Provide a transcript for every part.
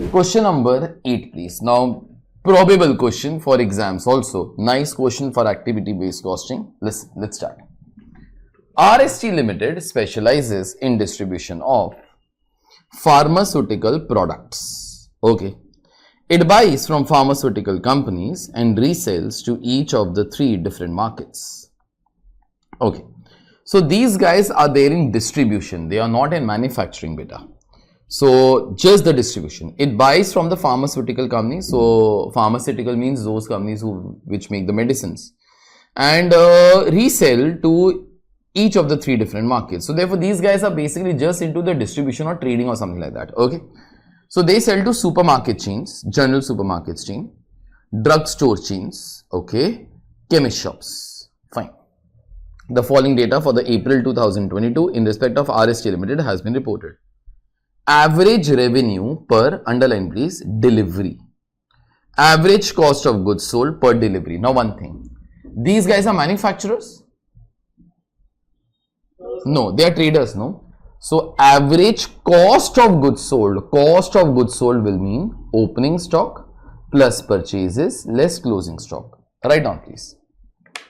question number 8 please. Now probable question for exams also. Nice question for activity based costing. Listen, let's start. RST Limited specializes in distribution of pharmaceutical products. Okay. It buys from pharmaceutical companies and resells to each of the 3 different markets. Okay. So these guys are there in distribution. They are not in manufacturing beta. So just the distribution. It buys from the pharmaceutical companies. So pharmaceutical means those companies which make the medicines, and resell to each of the 3 different markets. So therefore these guys are basically just into the distribution or trading or something like that. Okay. So they sell to supermarket chains, general supermarkets chain, drugstore chains, okay, chemist shops. Fine. The following data for the April 2022 in respect of RST Limited has been reported. Average revenue per, underline please, delivery. Average cost of goods sold per delivery. Now one thing, these guys are manufacturers? No, they are traders, no? So average cost of goods sold will mean opening stock plus purchases less closing stock. Write down please.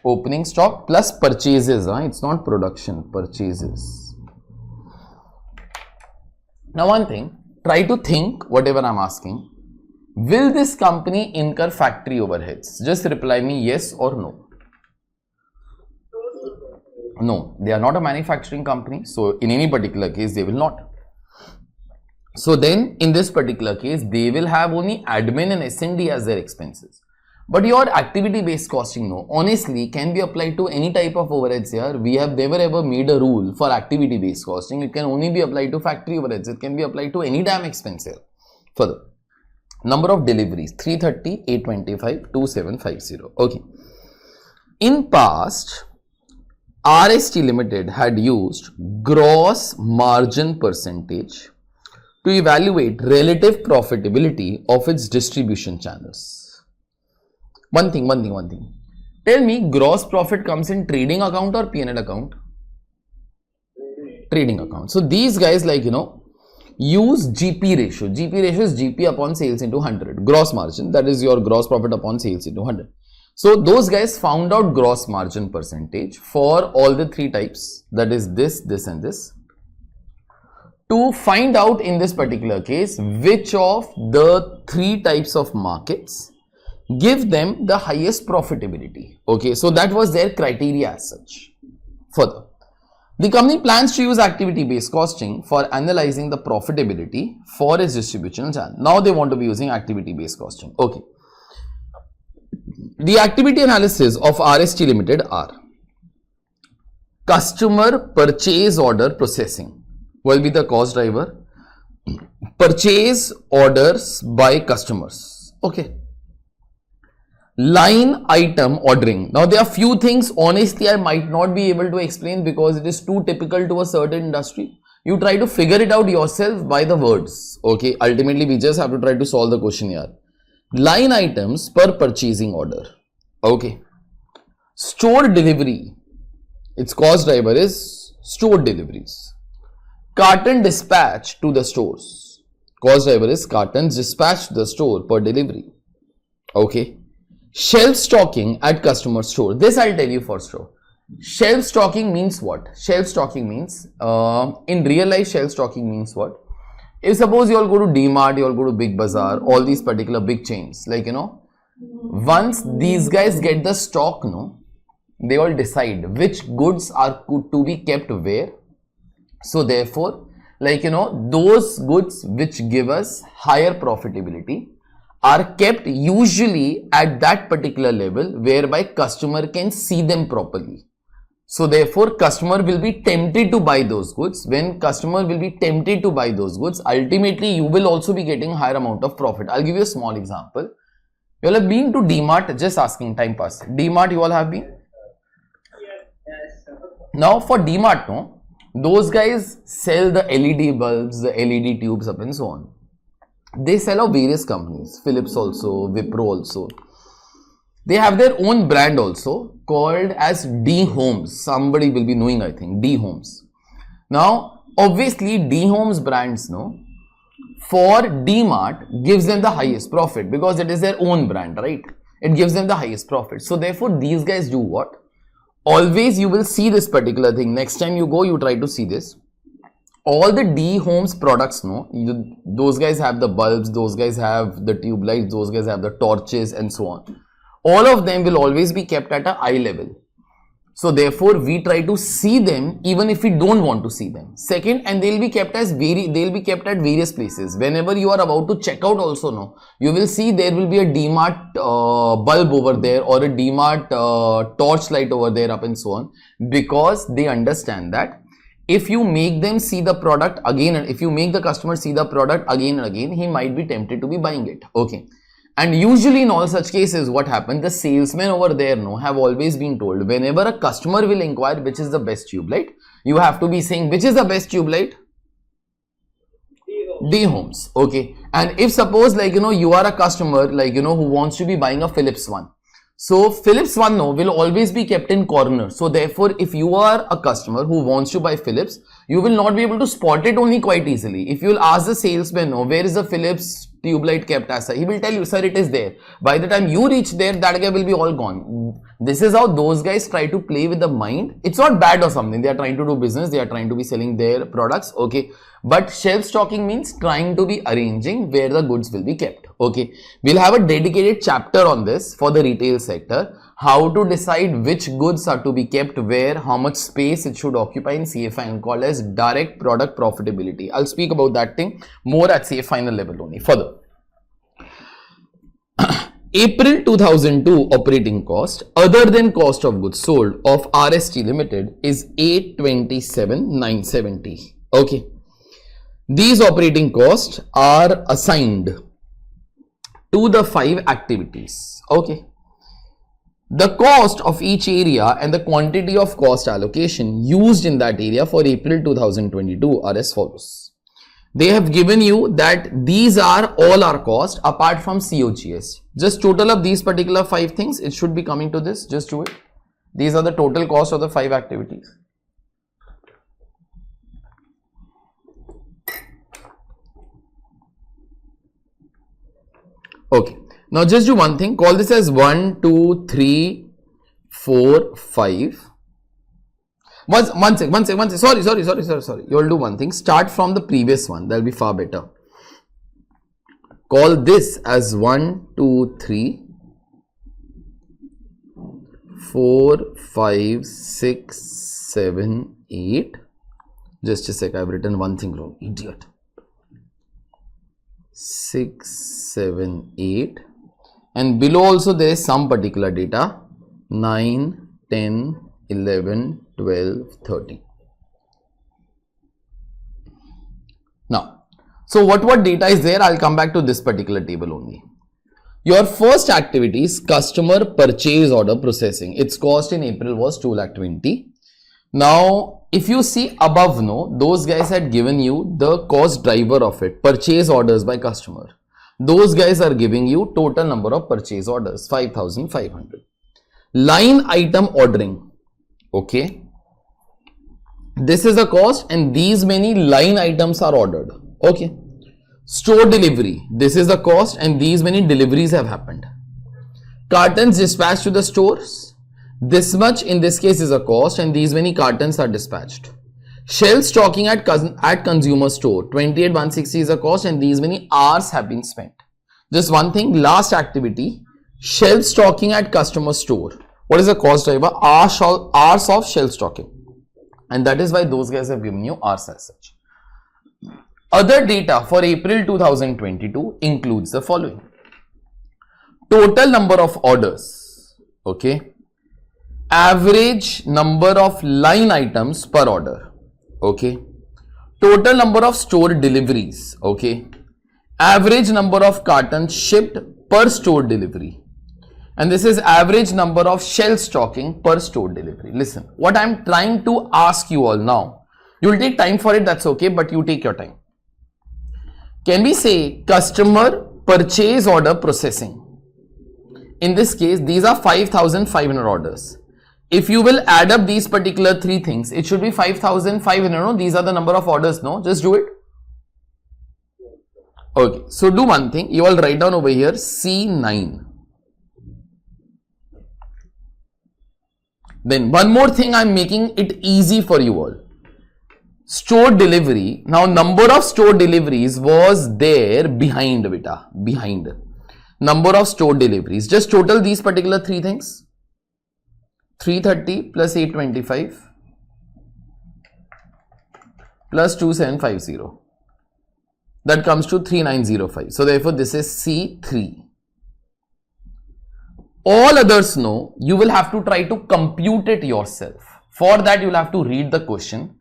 Opening stock plus purchases, it's not production, purchases. Now one thing, try to think whatever I'm asking. Will this company incur factory overheads? Just reply me yes or no. No, they are not a manufacturing company. So in any particular case, they will not. So then in this particular case, they will have only admin and S&D as their expenses. But your activity based costing, no, honestly can be applied to any type of overheads here. We have never ever made a rule for activity based costing. It can only be applied to factory overheads. It can be applied to any damn expense here. Further, number of deliveries 330, 825, 2750. Okay. In past, RST Limited had used gross margin percentage to evaluate relative profitability of its distribution channels. One thing. Tell me, gross profit comes in trading account or P&L account? Trading account. So these guys use GP ratio. GP ratio is GP upon sales into 100. Gross margin, that is your gross profit upon sales into 100. So those guys found out gross margin percentage for all the 3 types, that is this, this and this, to find out in this particular case which of the 3 types of markets give them the highest profitability. Okay, so that was their criteria as such. Further, the company plans to use activity based costing for analyzing the profitability for its distribution channel. Now they want to be using activity based costing. Okay. The activity analysis of RST Limited are customer purchase order processing will be the cost driver, purchase orders by customers, okay, line item ordering. Now there are few things honestly I might not be able to explain because it is too typical to a certain industry. You try to figure it out yourself by the words, okay. Ultimately we just have to try to solve the question here. Line items per purchasing order, okay. Store delivery, its cost driver is store deliveries. Carton dispatch to the stores, cost driver is cartons dispatched to the store per delivery, okay. Shelf stocking at customer store, this I'll tell you for sure. Shelf stocking means what? Shelf stocking means, in real life shelf stocking means what? If suppose you all go to D-Mart, you all go to Big Bazaar, all these particular big chains, once these guys get the stock, they all decide which goods are to be kept where. So therefore, those goods which give us higher profitability are kept usually at that particular level whereby customer can see them properly. So therefore, customer will be tempted to buy those goods. When customer will be tempted to buy those goods, ultimately you will also be getting higher amount of profit. I'll give you a small example. You all have been to D-Mart, just asking, time pass. D-Mart you all have been? Yes. Now for D-Mart, those guys sell the LED bulbs, the LED tubes up and so on. They sell of various companies, Philips also, Wipro also. They have their own brand also called as D Homes. Somebody will be knowing, I think, D Homes. Now, obviously, D Homes brands, for DMart gives them the highest profit because it is their own brand, right? It gives them the highest profit. So therefore these guys do what? Always you will see this particular thing. Next time you go, you try to see this. All the D Homes products, no, those guys have the bulbs, those guys have the tube lights, those guys have the torches and so on. All of them will always be kept at a eye level. So therefore we try to see them even if we don't want to see them. Second, and they'll be kept at various places. Whenever you are about to check out also, no, you will see there will be a DMart bulb over there or a DMart torch light over there up and so on, because they understand that if you make them see the product again, and if you make the customer see the product again and again, he might be tempted to be buying it. Okay. And usually in all such cases, what happens, the salesmen over there, no, have always been told, whenever a customer will inquire which is the best tube light, you have to be saying, which is the best tube light? D Homes. Okay. And if suppose like, you are a customer like, who wants to be buying a Philips one. So Philips one, no, will always be kept in corner. So therefore, if you are a customer who wants to buy Philips, you will not be able to spot it only quite easily. If you will ask the salesman, no, where is the Philips tube light kept as? He will tell you, sir, it is there. By the time you reach there, that guy will be all gone. This is how those guys try to play with the mind. It's not bad or something. They are trying to do business. They are trying to be selling their products. Okay. But shelf stocking means trying to be arranging where the goods will be kept. Okay. We'll have a dedicated chapter on this for the retail sector. How to decide which goods are to be kept where, how much space it should occupy in CA final, called as direct product profitability. I'll speak about that thing more at CA final level only. Further. April 2002 operating cost other than cost of goods sold of RST Limited is 827,970. Okay. These operating costs are assigned to the 5 activities. Okay. The cost of each area and the quantity of cost allocation used in that area for April 2022 are as follows. They have given you that these are all our costs apart from COGS. Just total of these particular 5 things, it should be coming to this. Just do it. These are the total cost of the 5 activities. Okay. Now just do one thing. Call this as 1, 2, 3, 4, 5. One second. Sorry. You will do one thing. Start from the previous one. That will be far better. Call this as 1, 2, 3, 4, 5, 6, 7, 8. Just a sec. I have written one thing wrong. Idiot. 6, 7, 8. And below also there is some particular data. 9, 10, 11, 12, 13. Now, so what data is there? I'll come back to this particular table only. Your first activity is customer purchase order processing. Its cost in April was 2,20,000. Now, if you see above, no, those guys had given you the cost driver of it, purchase orders by customer. Those guys are giving you total number of purchase orders, 5,500. Line item ordering. Okay. This is the cost and these many line items are ordered. Okay. Store delivery. This is the cost and these many deliveries have happened. Cartons dispatched to the stores. This much in this case is a cost and these many cartons are dispatched. Shelf stocking at consumer store. 28,160 is a cost and these many hours have been spent. Just one thing. Last activity. Shelf stocking at customer store. What is the cost driver? Hours of shelf stocking. And that is why those guys have given you hours as such. Other data for April 2022 includes the following. Total number of orders. Okay. Average number of line items per order. Okay. Total number of store deliveries. Okay. Average number of cartons shipped per store delivery. And this is average number of shelf stocking per store delivery. Listen, what I am trying to ask you all now, you will take time for it, that's okay, but you take your time. Can we say customer purchase order processing? In this case, these are 5,500 orders. If you will add up these particular 3 things, it should be 5,500. No, these are the number of orders. No, just do it. Okay, so do one thing, you all write down over here C9. Then one more thing, I'm making it easy for you all. Store delivery. Now number of store deliveries was there behind beta. Behind. Number of store deliveries. Just total these particular three things. 330 plus 825 plus 2750. That comes to 3905. So therefore this is C3. All others know, you will have to try to compute it yourself. For that, you'll have to read the question.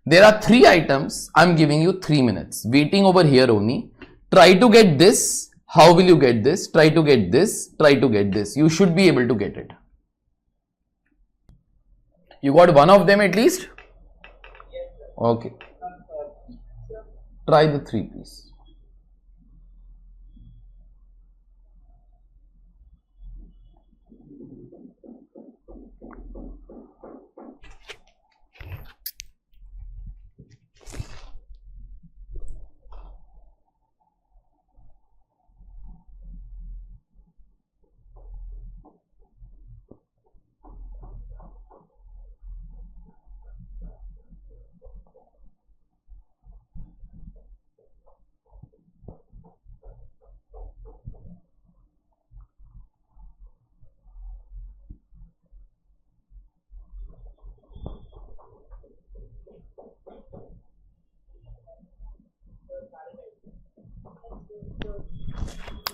There are 3 items. I'm giving you 3 minutes. Waiting over here only. Try to get this. How will you get this? Try to get this. Try to get this. You should be able to get it. You got one of them at least? Okay. Try the 3 please.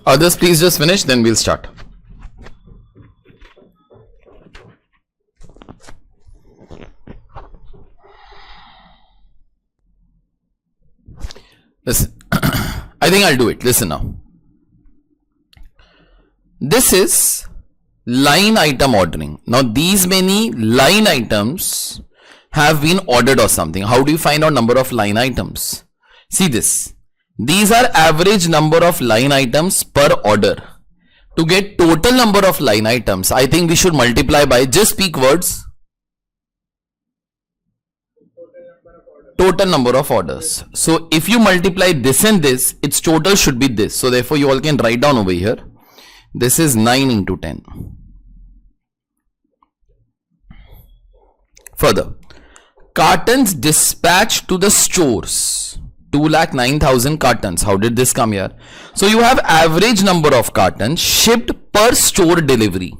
Others please just finish, then we'll start. Listen, I think I'll do it. Listen now. This is line item ordering. Now these many line items have been ordered or something. How do you find out number of line items? See this. These are average number of line items per order. To get total number of line items, I think we should multiply by, just speak words. Total number of orders. So if you multiply this and this, its total should be this. So therefore you all can write down over here. This is 9 into 10. Further, cartons dispatched to the stores. 2,09,000 cartons. How did this come here? So you have average number of cartons shipped per store delivery.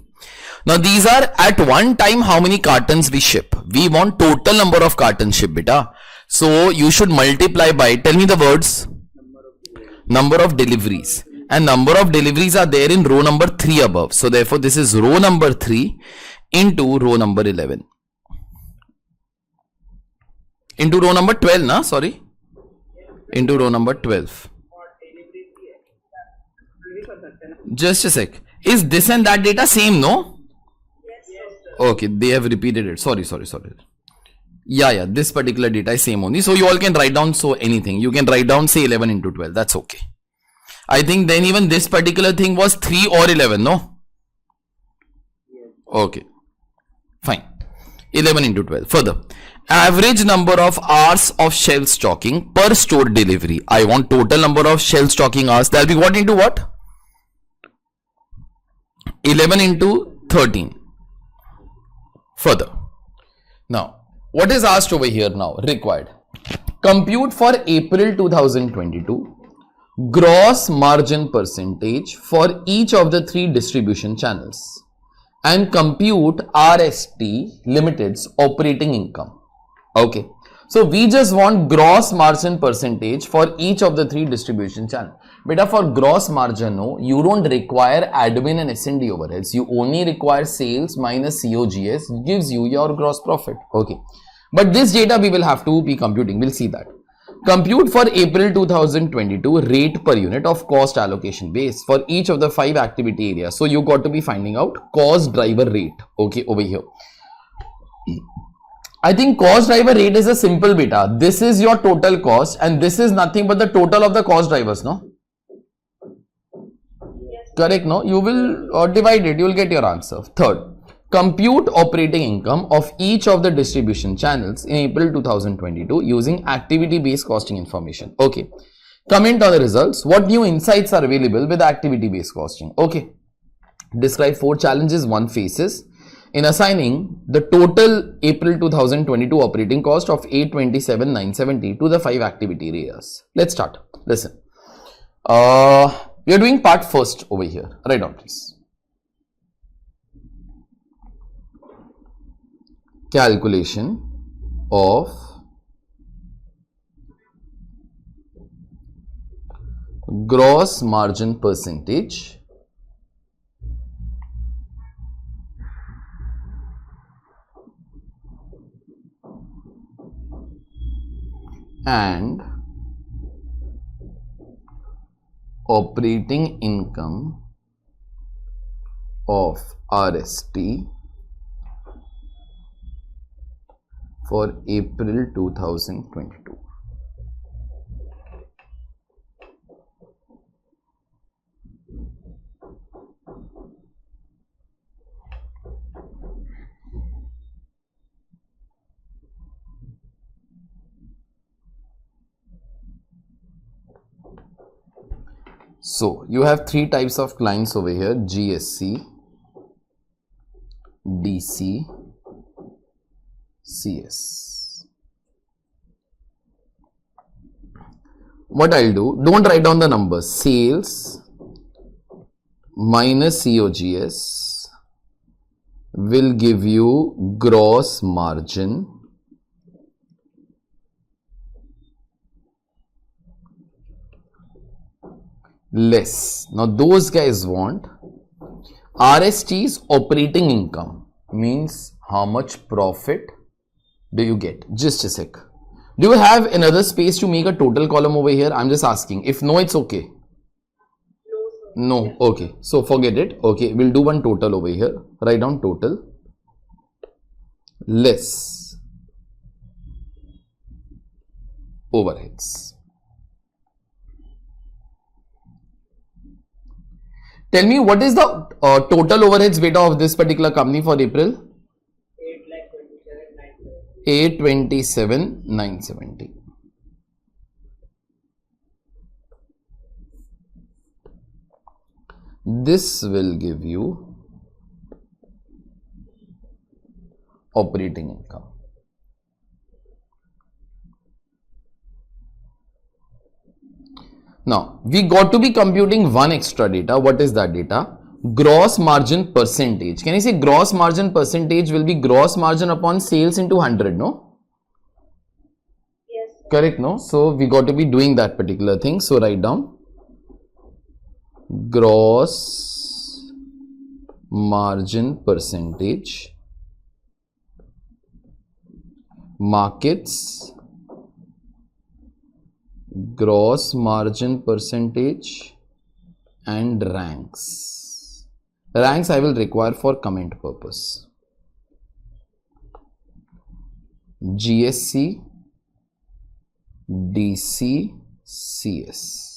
Now these are at one time how many cartons we ship. We want total number of cartons shipped, beta. So you should multiply by, tell me the words, number of deliveries. And number of deliveries are there in row number 3 above. So therefore this is row number 3 into row number 11. Into row number 12, na? Sorry. Into row number 12. Just a sec. Is this and that data same, no? Okay, they have repeated it. Sorry. Yeah, this particular data is same only. So you all can write down anything. You can write down say 11 into 12. That's okay. I think then even this particular thing was 3 or 11, no? Okay. Fine. 11 into 12. Further. Average number of hours of shelf stocking per store delivery. I want total number of shelf stocking hours. That will be what into what? 11 into 13. Further. Now, what is asked over here now? Required. Compute for April 2022 gross margin percentage for each of the 3 distribution channels and compute RST Limited's operating income. Okay, so we just want gross margin percentage for each of the 3 distribution channels. Beta, for gross margin, no, you don't require admin and S&D overheads. You only require sales minus COGS, gives you your gross profit. Okay, but this data we will have to be computing. We'll see that. Compute for April 2022 rate per unit of cost allocation base for each of the 5 activity areas. So you got to be finding out cost driver rate. Okay, over here. I think cost driver rate is a simple beta. This is your total cost and this is nothing but the total of the cost drivers, no? Yes. Correct, no? You will divide it, you will get your answer. Third, compute operating income of each of the distribution channels in April 2022 using activity based costing information. Okay. Comment on the results. What new insights are available with activity based costing? Okay. Describe 4 challenges one faces in assigning the total April 2022 operating cost of 827,970 to the 5 activity areas. Let's start. Listen. We are doing part first over here. Write down please. Calculation of gross margin percentage and operating income of RST for April 2022. So you have 3 types of clients over here: GSC, DC, CS. What I'll do, don't write down the numbers. Sales minus COGS will give you gross margin less. Now those guys want RST's operating income, means how much profit do you get? Just a sec. Do you have another space to make a total column over here? I'm just asking. If no, it's okay. No, okay. So forget it. Okay, we'll do one total over here. Write down total less overheads. Tell me, what is the total overheads beta of this particular company for April? 827,970. This will give you operating income. Now, we got to be computing one extra data. What is that data? Gross margin percentage. Can you say gross margin percentage will be gross margin upon sales into 100, no? Yes. Correct, no? So, we got to be doing that particular thing. So, write down gross margin percentage, markets, gross margin percentage, and ranks. Ranks I will require for comment purpose. GSC, DC, CS.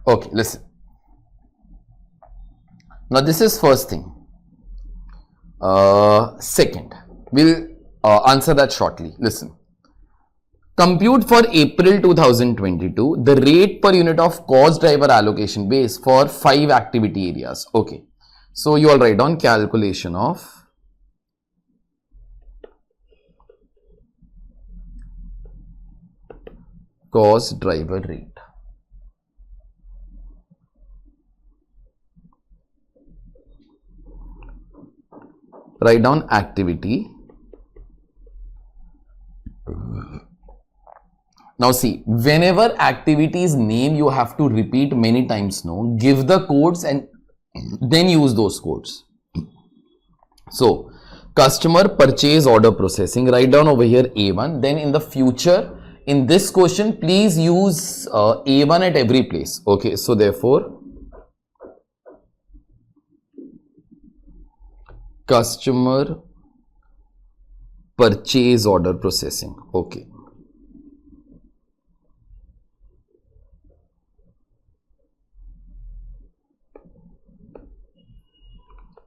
Okay, listen. Now this is first thing. Second, we'll answer that shortly. Listen. Compute for April 2022 the rate per unit of cost driver allocation base for 5 activity areas. Okay. So you all write down calculation of cost driver rate. Write down activity. Now see, whenever activity's name you have to repeat many times, no, give the codes and then use those codes. So, customer purchase order processing, write down over here A1. Then in the future, in this question, please use A1 at every place. Okay, so therefore, customer purchase order processing. Okay.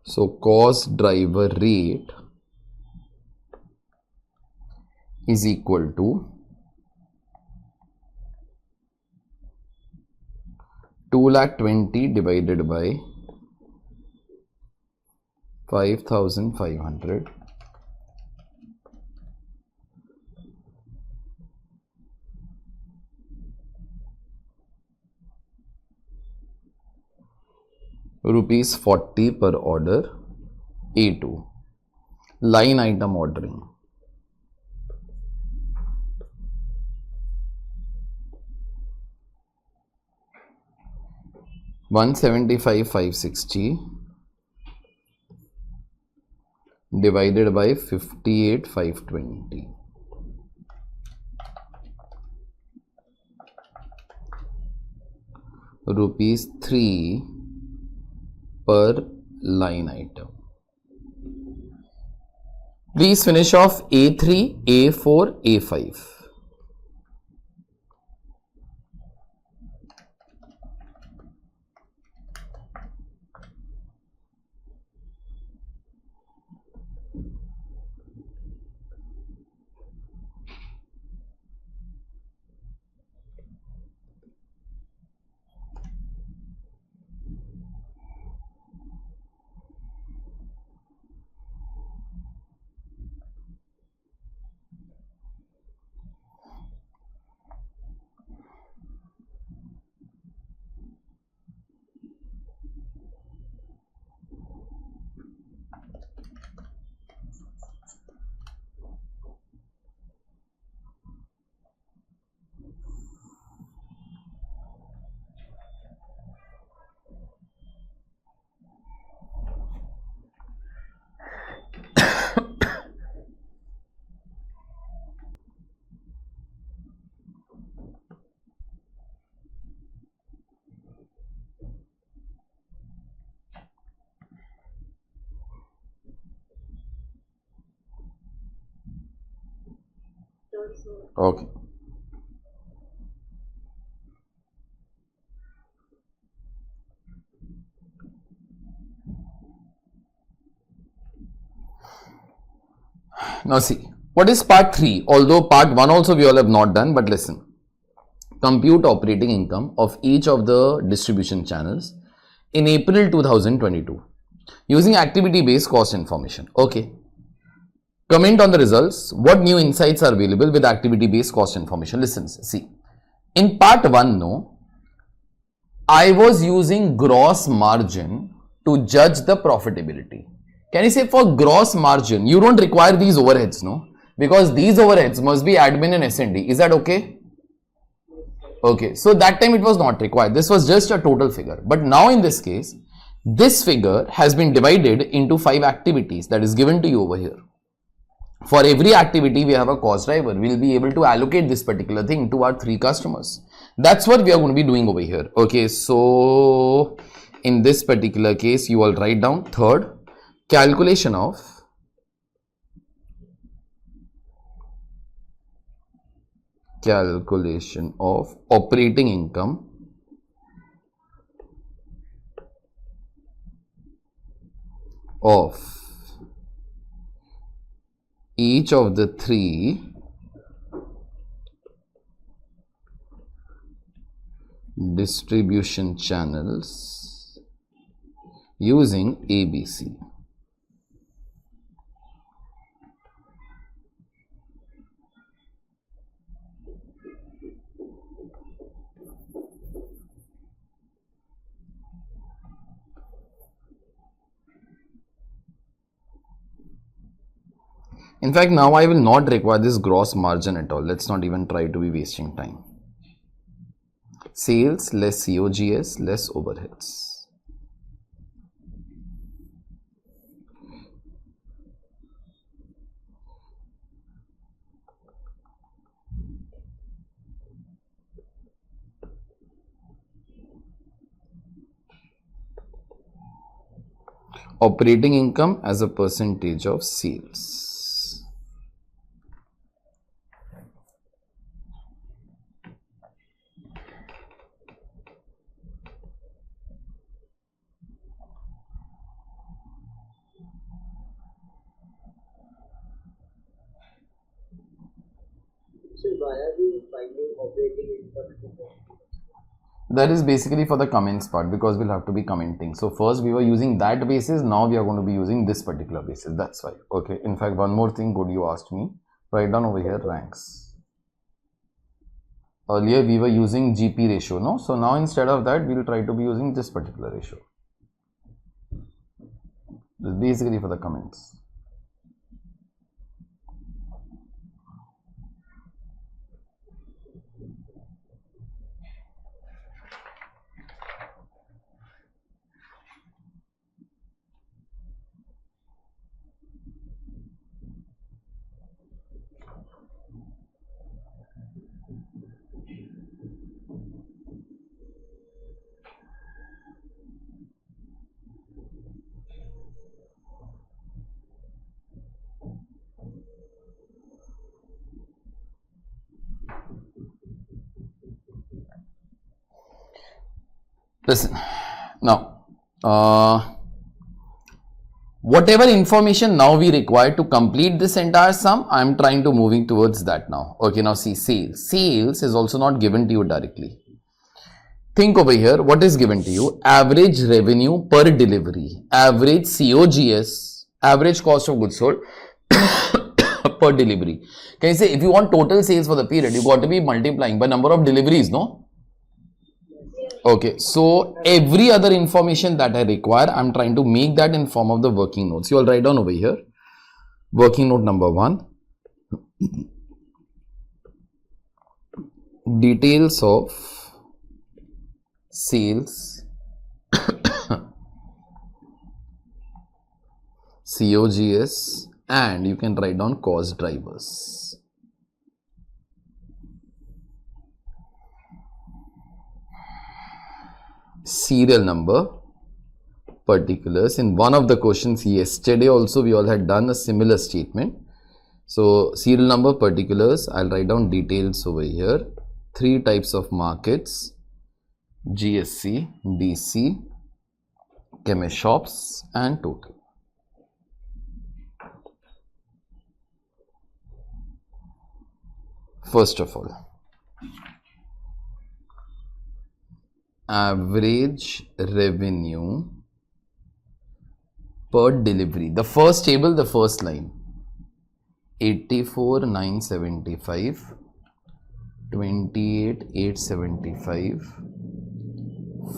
So cost driver rate is equal to 2,20,000 divided by 5,500 rupees 40 per order. A2 line item ordering. $175,560 divided by 58,520. Rupees 3 per line item. Please finish off A3, A4, A5. Okay. Now see, what is part 3? Although part 1 also we all have not done, but listen. Compute operating income of each of the distribution channels in April 2022 using activity based cost information. Okay. Comment on the results. What new insights are available with activity based cost information? Listen, see. In part 1, no, I was using gross margin to judge the profitability. Can you say for gross margin, you don't require these overheads, no? Because these overheads must be admin and S&D. Is that okay? Okay, so that time it was not required. This was just a total figure. But now in this case, this figure has been divided into 5 activities that is given to you over here. For every activity, we have a cost driver. We'll be able to allocate this particular thing to our 3 customers. That's what we are going to be doing over here. Okay, so in this particular case, you all write down third, calculation of operating income of each of the 3 distribution channels using ABC. In fact, now I will not require this gross margin at all. Let's not even try to be wasting time. Sales less COGS less overheads. Operating income as a percentage of sales. So why are we finding operating income? That is basically for the comments part, because we'll have to be commenting. So first we were using that basis, now we are going to be using this particular basis. That's why. Okay. In fact, one more thing good you asked me. Write down over here ranks. Earlier we were using GP ratio, no? So now instead of that, we'll try to be using this particular ratio. This is basically for the comments. Listen, now, whatever information now we require to complete this entire sum, I am trying to moving towards that now. Okay, now see sales. Sales is also not given to you directly. Think over here, what is given to you? Average revenue per delivery, average COGS, average cost of goods sold per delivery. Can you say if you want total sales for the period, you got to be multiplying by number of deliveries, no? Okay, so every other information that I require, I'm trying to make that in form of the working notes. You all write down over here. Working note number 1. Details of sales, COGS, and you can write down cost drivers. Serial number, particulars. In one of the questions yesterday also we all had done a similar statement. So serial number, particulars, I'll write down details over here. 3 types of markets: GSC, DC, chemist shops, and total. First of all, average revenue per delivery. The first table, the first line, 84,975, 28,875,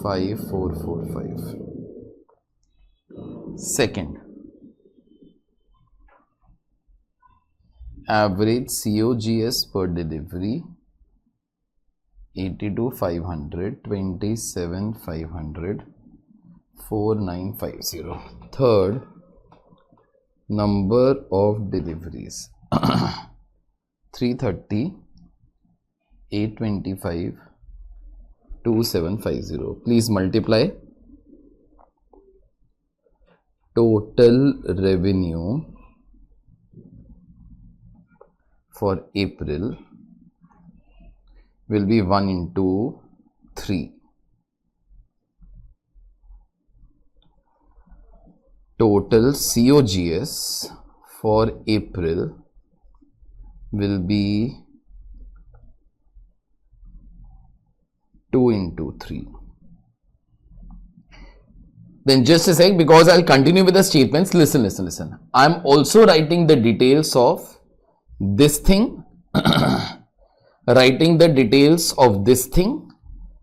5,445. Second, average COGS per delivery, 82,500, 27,500, 4,950. Third, number of deliveries, 330, 825, 2750. Please multiply. Total revenue for April will be 1 into 3. Total COGS for April will be 2 into 3. Then just a sec, because I'll continue with the statements. Listen. I'm also writing the details of this thing, writing the details of this thing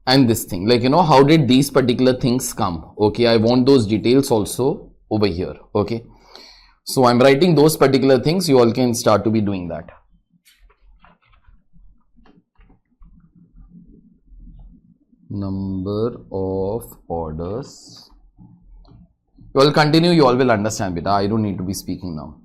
and this thing. Like, how did these particular things come? Okay, I want those details also over here. Okay, so I'm writing those particular things. You all can start to be doing that. Number of orders. You all continue, you all will understand beta. I don't need to be speaking now.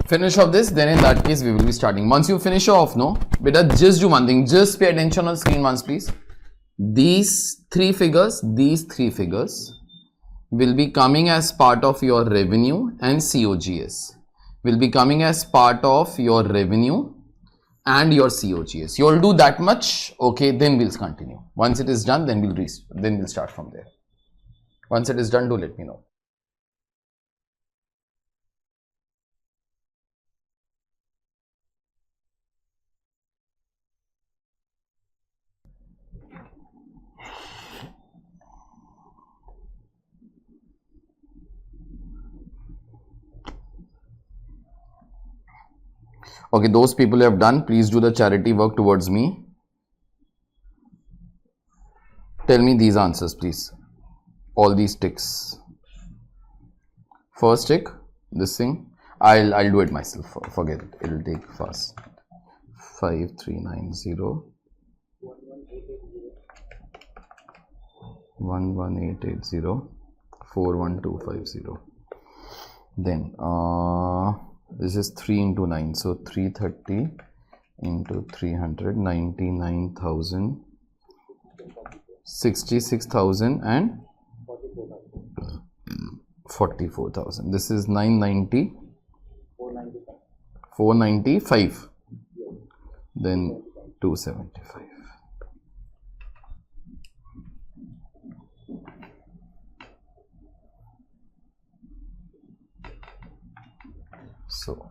Finish off this, then in that case we will be starting. Once you finish off, no, beta, just do one thing, just pay attention on screen once please. These three figures will be coming as part of your revenue and COGS. Will be coming as part of your revenue and your COGS. You'll do that much, okay, then we'll continue. Once it is done, then we'll start from there. Once it is done, do let me know. Okay, those people who have done, please do the charity work towards me. Tell me these answers, please. All these ticks. First tick, this thing. I'll do it myself. Forget it. It'll take fast. 5390 11880 41250. Then this is 3 into 9, so 330 into 300, 99,000, 66,000 and 44,000. This is 990, 495, then 275. So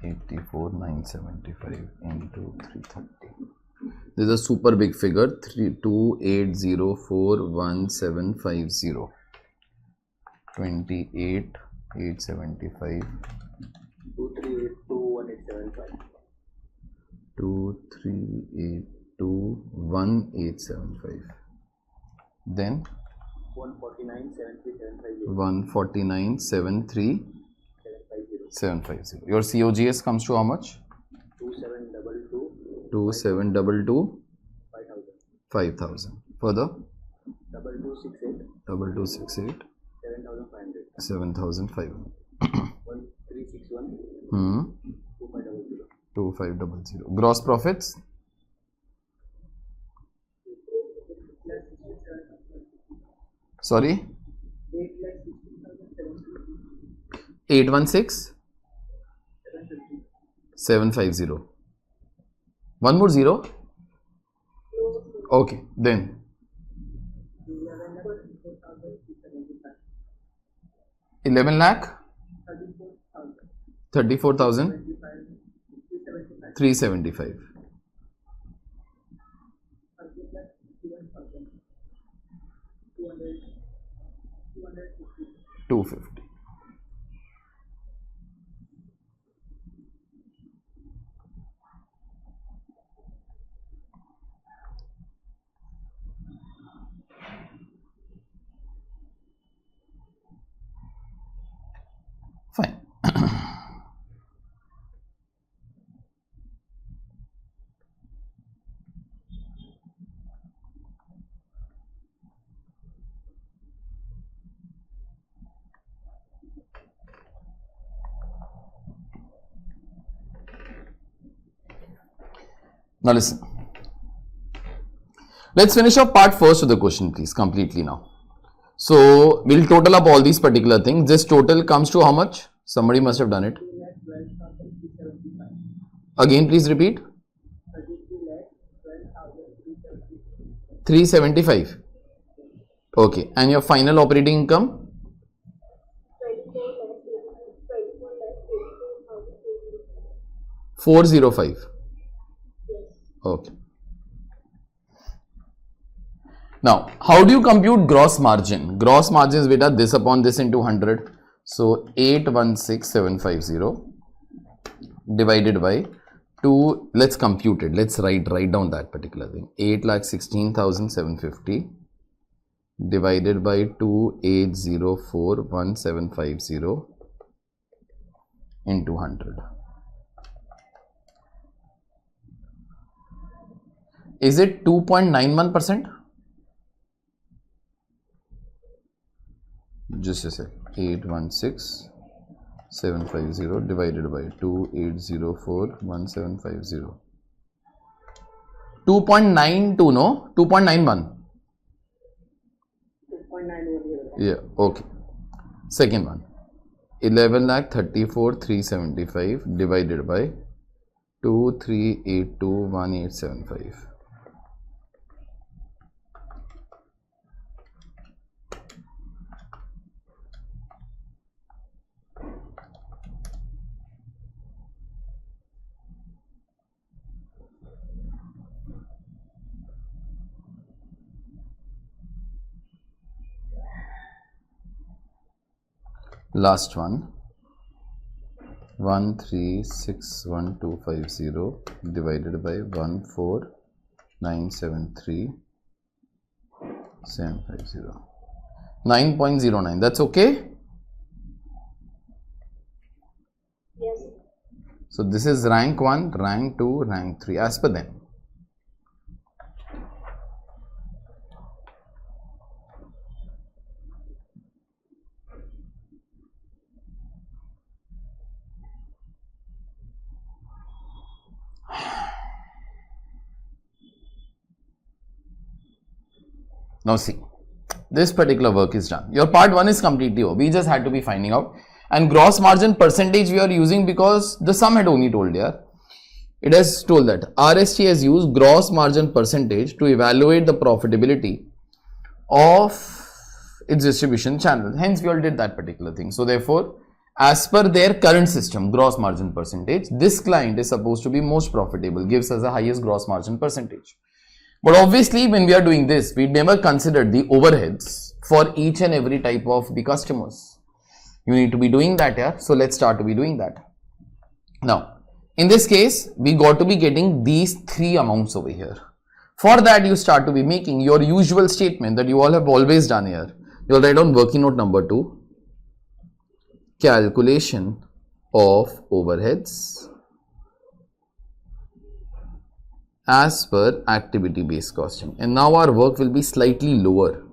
84,975 into 330. This is a super big figure. 28041750. 28,875. 23821,875. Then 149,737,750. Your COGS comes to how much? 2722 5,000. Further 2268 7,500. 2500. Gross profits? Sorry? 816 750. One more zero? Okay, then 11 lakh 34,375. 250. Fine. Now listen. Let's finish up part first of the question, please, completely now. So we'll total up all these particular things. This total comes to how much? Somebody must have done it. Again, please repeat. 375. Okay. And your final operating income? 405. Okay. Now, how do you compute gross margin? Gross margin is beta this upon this into 100. So 816750 divided by 2. Let's compute it. Let's write down that particular thing. 8,16,750 divided by 28041750 into 100. Is it 2.91%? just a sec, 816750 divided by 28041750. 2.92, no? 2.91. 2.910. Yeah, okay. Second one, 11,34,375 divided by 23821875. Last one, 1361250 divided by 14973,750. 9.09. That's okay. Yes. So this is rank 1, rank 2, rank 3 as per them. Now see, this particular work is done. Your part 1 is completely over. We just had to be finding out. And gross margin percentage we are using because the sum had only told here. It has told that RST has used gross margin percentage to evaluate the profitability of its distribution channel. Hence, we all did that particular thing. So, therefore, as per their current system, gross margin percentage, this client is supposed to be most profitable, gives us the highest gross margin percentage. But obviously, when we are doing this, we never considered the overheads for each and every type of the customers. You need to be doing that here. So, let's start to be doing that. Now, in this case, we got to be getting these three amounts over here. For that, you start to be making your usual statement that you all have always done here. You'll write down working note number 2, calculation of overheads as per activity based costing. And now our work will be slightly lesser,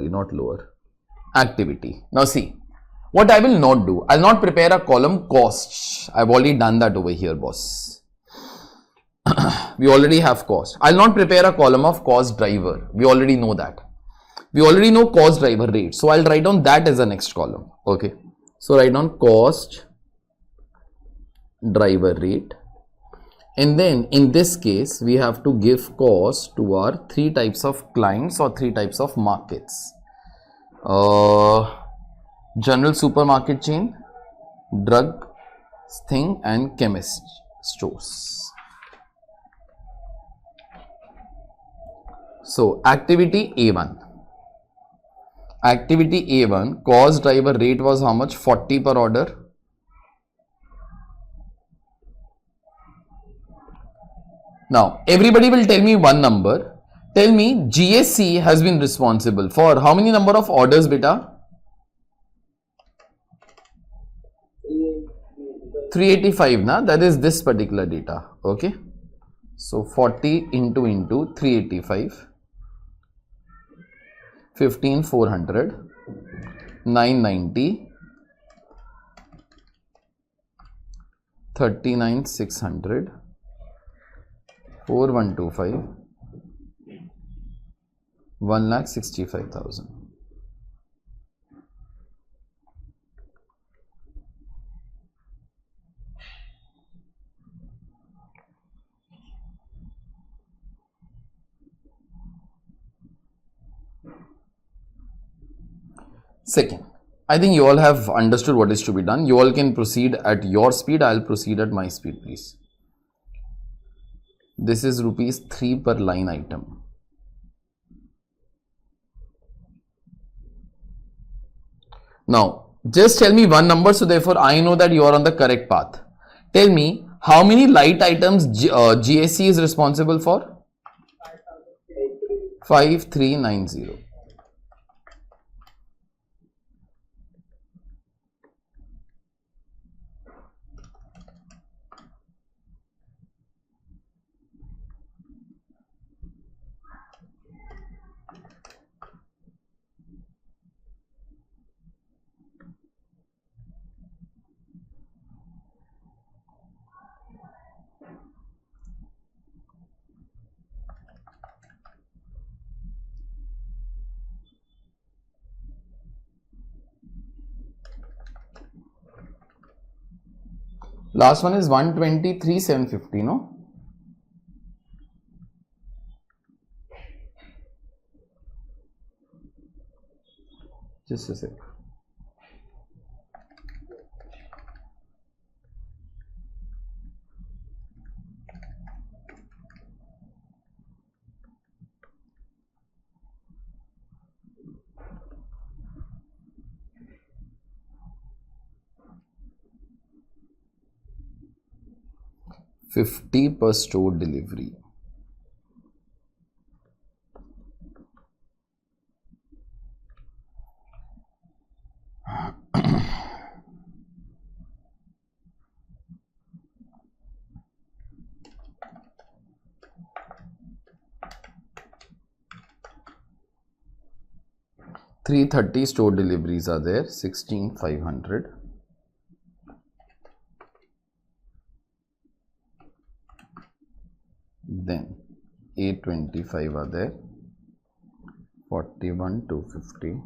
not lower. Activity. Now see, what I will not do, I'll not prepare a column costs. I've already done that over here, boss. We already have cost. I'll not prepare a column of cost driver. We already know that. We already know cost driver rate. So I'll write down that as the next column. Okay. So write down cost driver rate. And then in this case, we have to give cost to our three types of clients or three types of markets. General supermarket chain, drug thing, and chemist stores. So activity A1. Activity A1 cost driver rate was how much? 40 per order. Now everybody will tell me one number. Tell me GSC has been responsible for how many number of orders, beta? 385, na? That is this particular data. Okay. So 40 into 385. 15,400, 990, 39,600, 4125, 1,65,000. Second, I think you all have understood what is to be done. You all can proceed at your speed. I'll proceed at my speed, please. This is rupees 3 per line item. Now, just tell me one number, so therefore I know that you are on the correct path. Tell me how many light items GSC is responsible for? 5390. Last one is 123,750, no? Just a sec. $50 per store delivery. $330 store deliveries are there, 16,500. Then 825 are there, 41,250.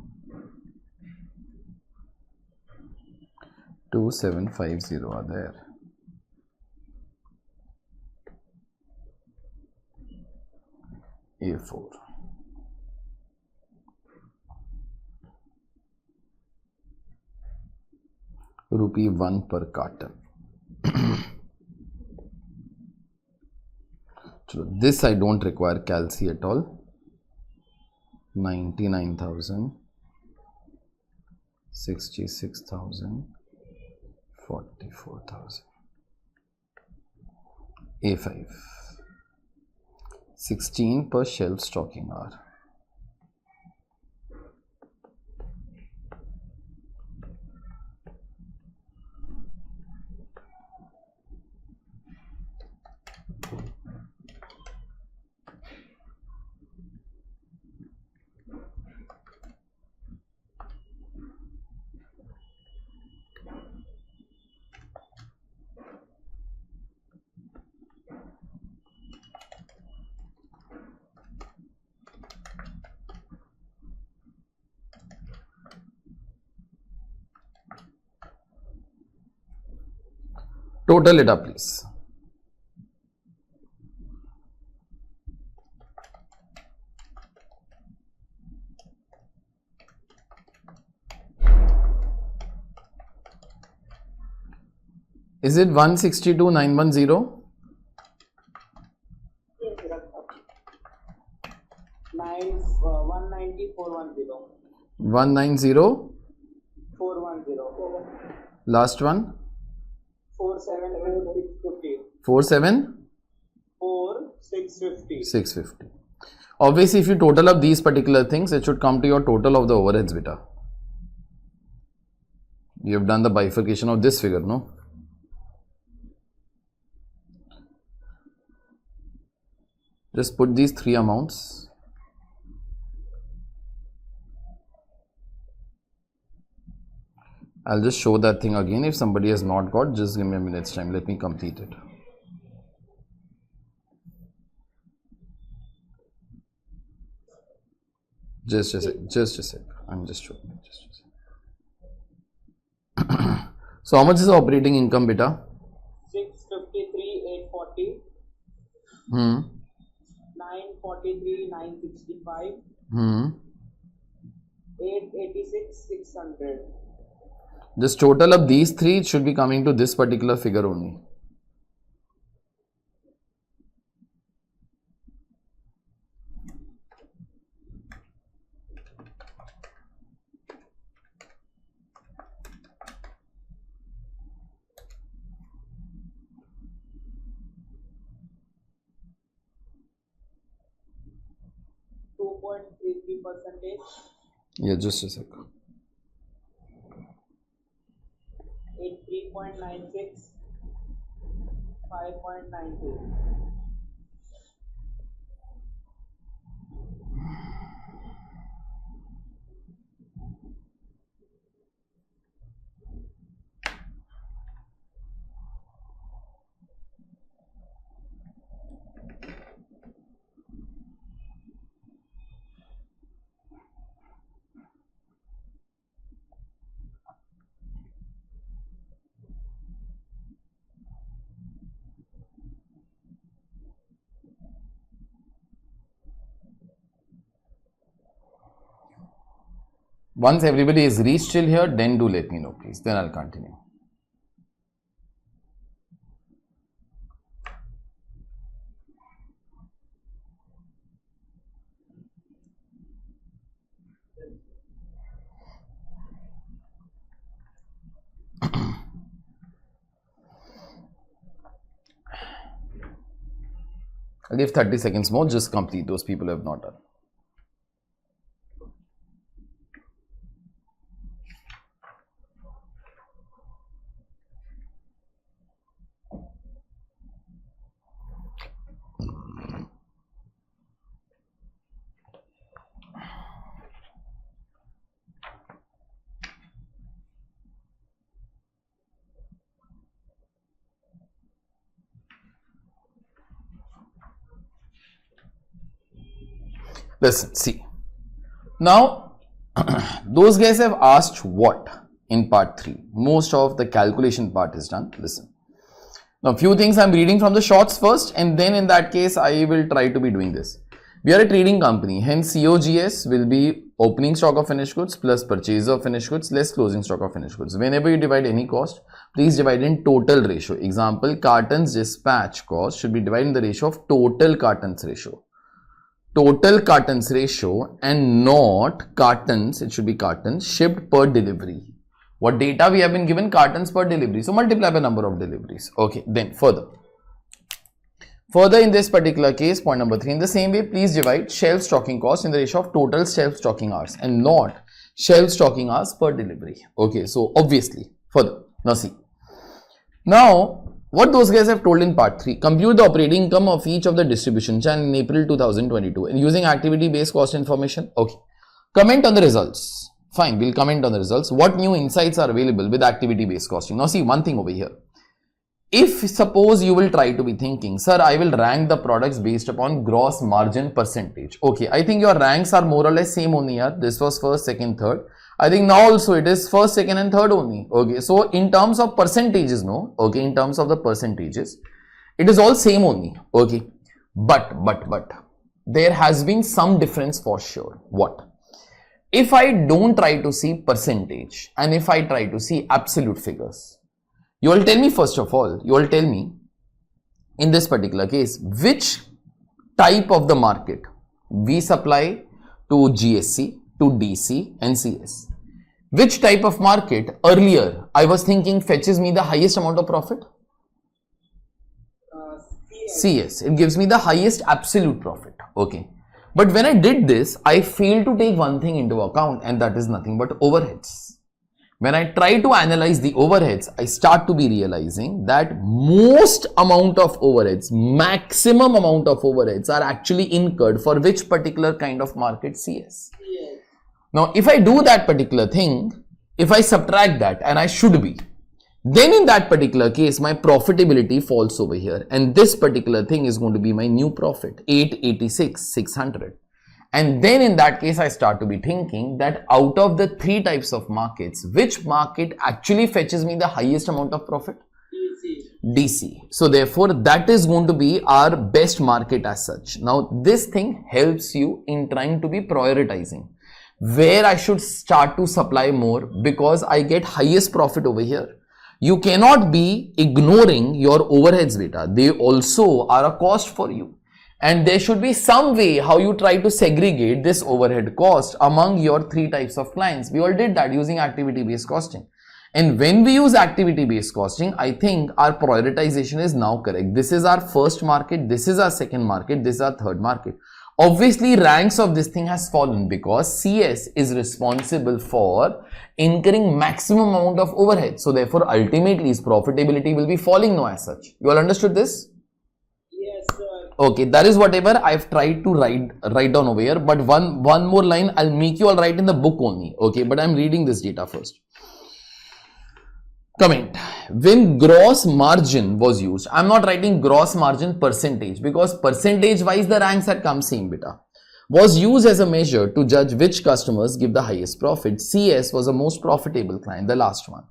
2750 are there. A4. ₹1 per carton. So this I don't require calci at all. 99,000, 66,000, 44,000. A5. 16 per shelf stocking hour. Total it up, please. Is it 162,910? Yes, 190,410. 190. 410. Last one. 4,750. 47. 4,650. 650. Obviously, if you total up these particular things, it should come to your total of the overheads, beta. You have done the bifurcation of this figure, no? Just put these three amounts. I'll just show that thing again. If somebody has not got, just give me a minute's time. Let me complete it. Just a sec. I'm just showing it. Just a sec. So how much is the operating income, beta? 653,840. 943,965. 886,600. Just total up these three, it should be coming to this particular figure only. %. Yeah, just a sec. 83.96. 5.92. Once everybody is reached till here, then do let me know, please. Then I'll continue. I'll give 30 seconds more, just complete those people who have not done. Listen, see. Now, those guys have asked what in part 3. Most of the calculation part is done. Listen. Now, few things I'm reading from the shorts first, and then in that case, I will try to be doing this. We are a trading company, hence COGS will be opening stock of finished goods plus purchase of finished goods less closing stock of finished goods. Whenever you divide any cost, please divide in total ratio. Example, cartons dispatch cost should be divided in the ratio of total cartons ratio. Total cartons ratio and not cartons, it should be cartons shipped per delivery. What data we have been given? Cartons per delivery. So multiply by number of deliveries. Okay, then further in this particular case, point number 3, in the same way, please divide shelf stocking cost in the ratio of total shelf stocking hours and not shelf stocking hours per delivery. Okay, so obviously further. Now see. Now, what those guys have told in part 3, compute the operating income of each of the distribution channel in April 2022 and using activity based cost information. Okay. Comment on the results. Fine, we'll comment on the results. What new insights are available with activity based costing? Now see one thing over here. If suppose you will try to be thinking, sir, I will rank the products based upon gross margin percentage. Okay, I think your ranks are more or less same only here. This was first, second, third. I think now also it is first, second and third only. Okay, so in terms of percentages, no. Okay, in terms of the percentages, it is all same only. Okay, but there has been some difference for sure. What? If I don't try to see percentage and if I try to see absolute figures, you will tell me first of all, you will tell me in this particular case, which type of the market we supply to GSC, to DC and CS. Which type of market earlier I was thinking fetches me the highest amount of profit? CS. It gives me the highest absolute profit. Okay. But when I did this, I failed to take one thing into account, and that is nothing but overheads. When I try to analyze the overheads, I start to be realizing that most amount of overheads, maximum amount of overheads are actually incurred for which particular kind of market? CS. Now, if I do that particular thing, if I subtract that, and I should be, then in that particular case, my profitability falls over here. And this particular thing is going to be my new profit, 886, 600. And then in that case, I start to be thinking that out of the 3 types of markets, which market actually fetches me the highest amount of profit? DC. So therefore, that is going to be our best market as such. Now, this thing helps you in trying to be prioritizing where I should start to supply more because I get highest profit over here. You cannot be ignoring your overheads beta. They also are a cost for you. And there should be some way how you try to segregate this overhead cost among your 3 types of clients. We all did that using activity-based costing. And when we use activity-based costing, I think our prioritization is now correct. This is our first market, this is our second market, this is our third market. Obviously, ranks of this thing has fallen because CS is responsible for incurring maximum amount of overhead. So therefore, ultimately, its profitability will be falling now as such. You all understood this? Yes, sir. Okay, that is whatever I've tried to write down over here. But one more line, I'll make you all write in the book only. Okay, but I'm reading this data first. Comment. When gross margin was used, I'm not writing gross margin percentage because percentage wise the ranks had come same beta. Was used as a measure to judge which customers give the highest profit. CS was the most profitable client, the last one.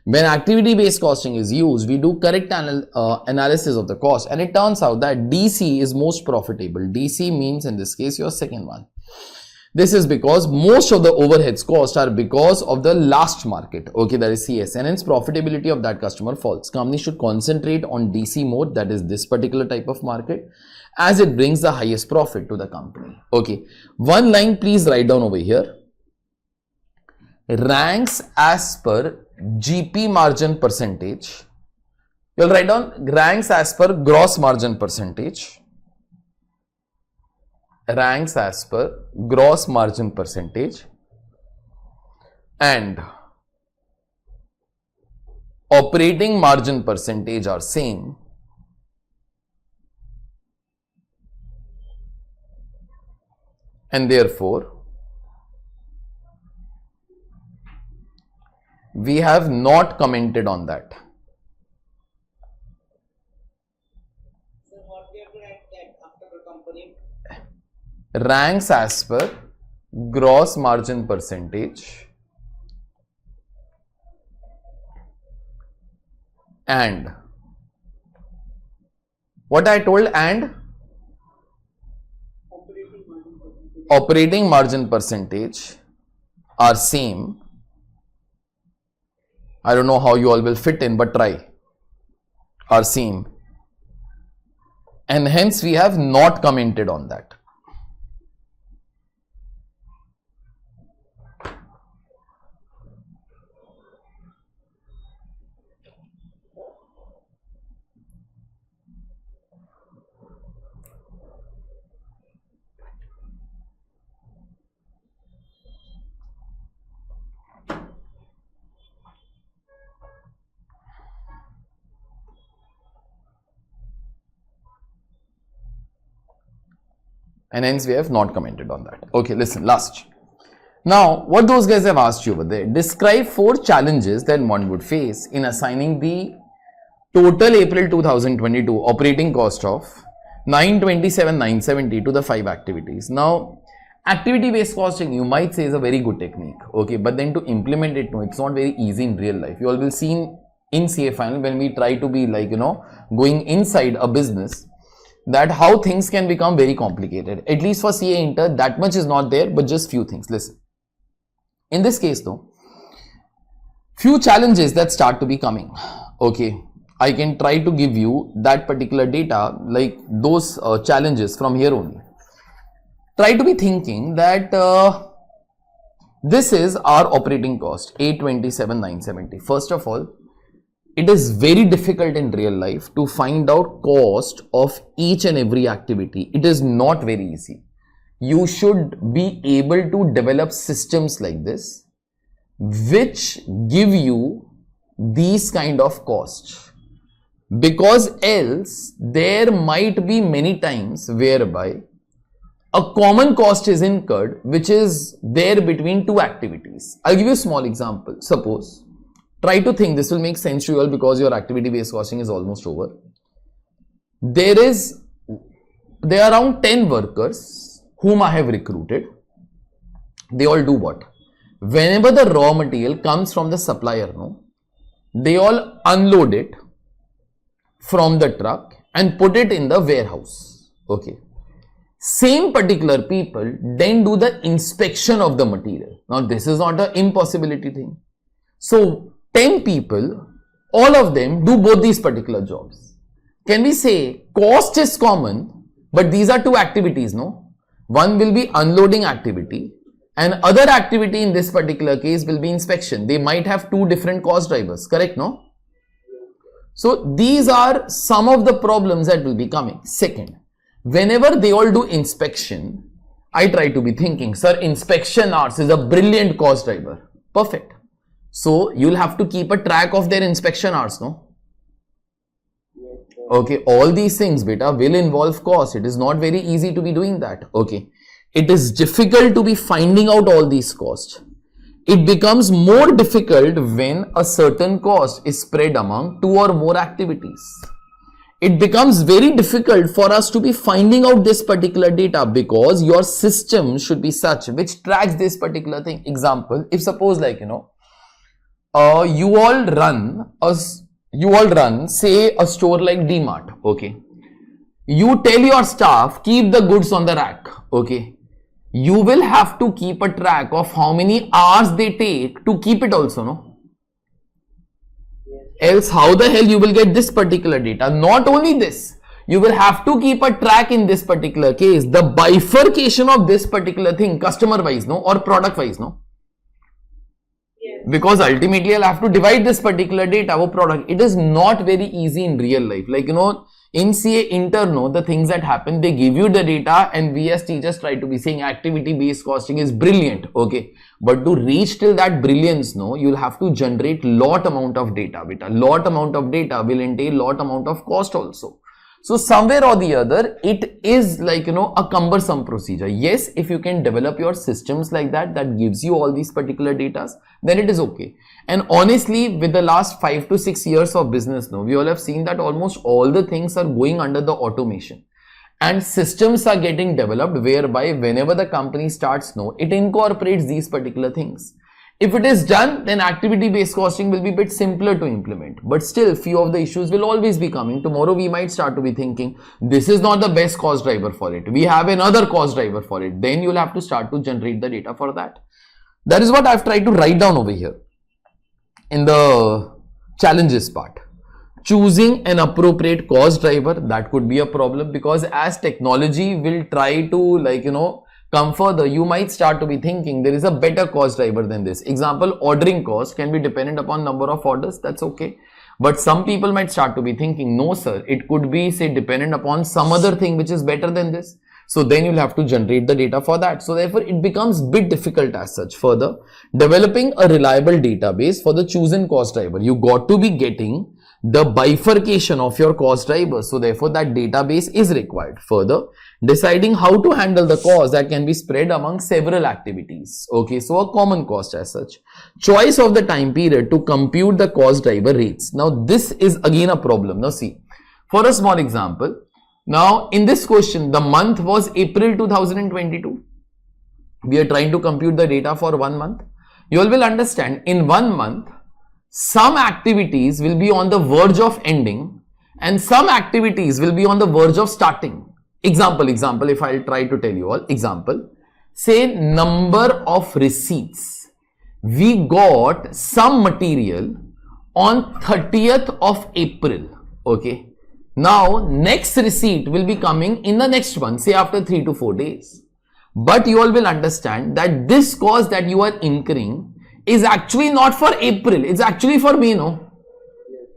When activity based costing is used, we do correct analysis of the cost and it turns out that DC is most profitable. DC means in this case your second one. This is because most of the overheads cost are because of the last market, okay, that is CS, and hence profitability of that customer falls. Company should concentrate on DC mode, that is this particular type of market, as it brings the highest profit to the company. Okay, one line please write down over here. Ranks as per GP margin percentage. You'll write down ranks as per gross margin percentage. Ranks as per gross margin percentage and operating margin percentage are same, and therefore we have not commented on that. So what we have to write that after the company? Ranks as per gross margin percentage and what I told, and operating margin percentage are same. I don't know how you all will fit in, but try. Are same, and hence we have not commented on that. And hence we have not commented on that. Okay, listen, last. Now, what those guys have asked you over there, describe 4 challenges that one would face in assigning the total April 2022 operating cost of 927,970 to the 5 activities. Now, activity based costing you might say is a very good technique, okay, but then to implement it, no, it's not very easy in real life. You all will see in CA final when we try to be like, going inside a business, that how things can become very complicated. At least for CA Inter, that much is not there, but just few things. Listen, in this case though, few challenges that start to be coming. Okay, I can try to give you that particular data, like those challenges from here only. Try to be thinking that this is our operating cost, 827,970. First of all, it is very difficult in real life to find out cost of each and every activity. It is not very easy. You should be able to develop systems like this, which give you these kind of costs, because else there might be many times whereby a common cost is incurred which is there between 2 activities. I'll give you a small example. Suppose, try to think, this will make sense to you all because your activity based costing is almost over. There are around 10 workers whom I have recruited. They all do what? Whenever the raw material comes from the supplier, no, they all unload it from the truck and put it in the warehouse. Okay. Same particular people then do the inspection of the material. Now this is not an impossibility thing. So 10 people, all of them do both these particular jobs. Can we say cost is common, but these are 2 activities, no? One will be unloading activity and other activity in this particular case will be inspection. They might have 2 different cost drivers, correct, no? So these are some of the problems that will be coming. Second, whenever they all do inspection, I try to be thinking, sir, inspection hours is a brilliant cost driver. Perfect. So you'll have to keep a track of their inspection hours, no? Okay, all these things, beta, will involve cost. It is not very easy to be doing that. Okay, it is difficult to be finding out all these costs. It becomes more difficult when a certain cost is spread among 2 or more activities. It becomes very difficult for us to be finding out this particular data because your system should be such which tracks this particular thing. Example, if suppose like, you all run say a store like DMart, okay. You tell your staff, keep the goods on the rack, okay. you will have to keep a track of how many hours they take to keep it also, no? Else how the hell you will get this particular data? Not only this, you will have to keep a track in this particular case, the bifurcation of this particular thing, customer wise, no, or product wise, no? Because ultimately I'll have to divide this particular data or product. It is not very easy in real life. Like, you know, in CA intern, the things that happen, they give you the data and we as teachers try to be saying activity based costing is brilliant. Okay. But to reach till that brilliance, no, you'll have to generate lot amount of data. Beta. Lot amount of data will entail lot amount of cost also. So somewhere or the other, it is like, you know, a cumbersome procedure. Yes, if you can develop your systems like that, that gives you all these particular data, then it is okay. And honestly, with the last 5 to 6 years of business, no, we all have seen that almost all the things are going under the automation. And systems are getting developed whereby whenever the company starts, no, it incorporates these particular things. If it is done, then activity-based costing will be a bit simpler to implement. But still, few of the issues will always be coming. Tomorrow, we might start to be thinking, this is not the best cost driver for it. We have another cost driver for it. Then you'll have to start to generate the data for that. That is what I've tried to write down over here in the challenges part. Choosing an appropriate cost driver, that could be a problem, because as technology will try to, like, you know, come further, you might start to be thinking there is a better cost driver than this. Example, ordering cost can be dependent upon number of orders. That's okay. But some people might start to be thinking, no sir, it could be, say, dependent upon some other thing which is better than this. So then you'll have to generate the data for that. So therefore, it becomes a bit difficult as such. Further, developing a reliable database for the chosen cost driver, you got to be getting the bifurcation of your cost drivers. So therefore, that database is required. Further, deciding how to handle the cost that can be spread among several activities. Okay, so a common cost as such. Choice of the time period to compute the cost driver rates. Now, this is again a problem. Now, see, for a small example, now in this question, the month was April 2022. We are trying to compute the data for 1 month. You all will understand, in 1 month, some activities will be on the verge of ending and some activities will be on the verge of starting. Example, if I'll try to tell you all, example, say number of receipts. We got some material on 30th of April. Okay. Now, next receipt will be coming in the next one, say after 3 to 4 days. But you all will understand that this cost that you are incurring is actually not for April, it's actually for May, no?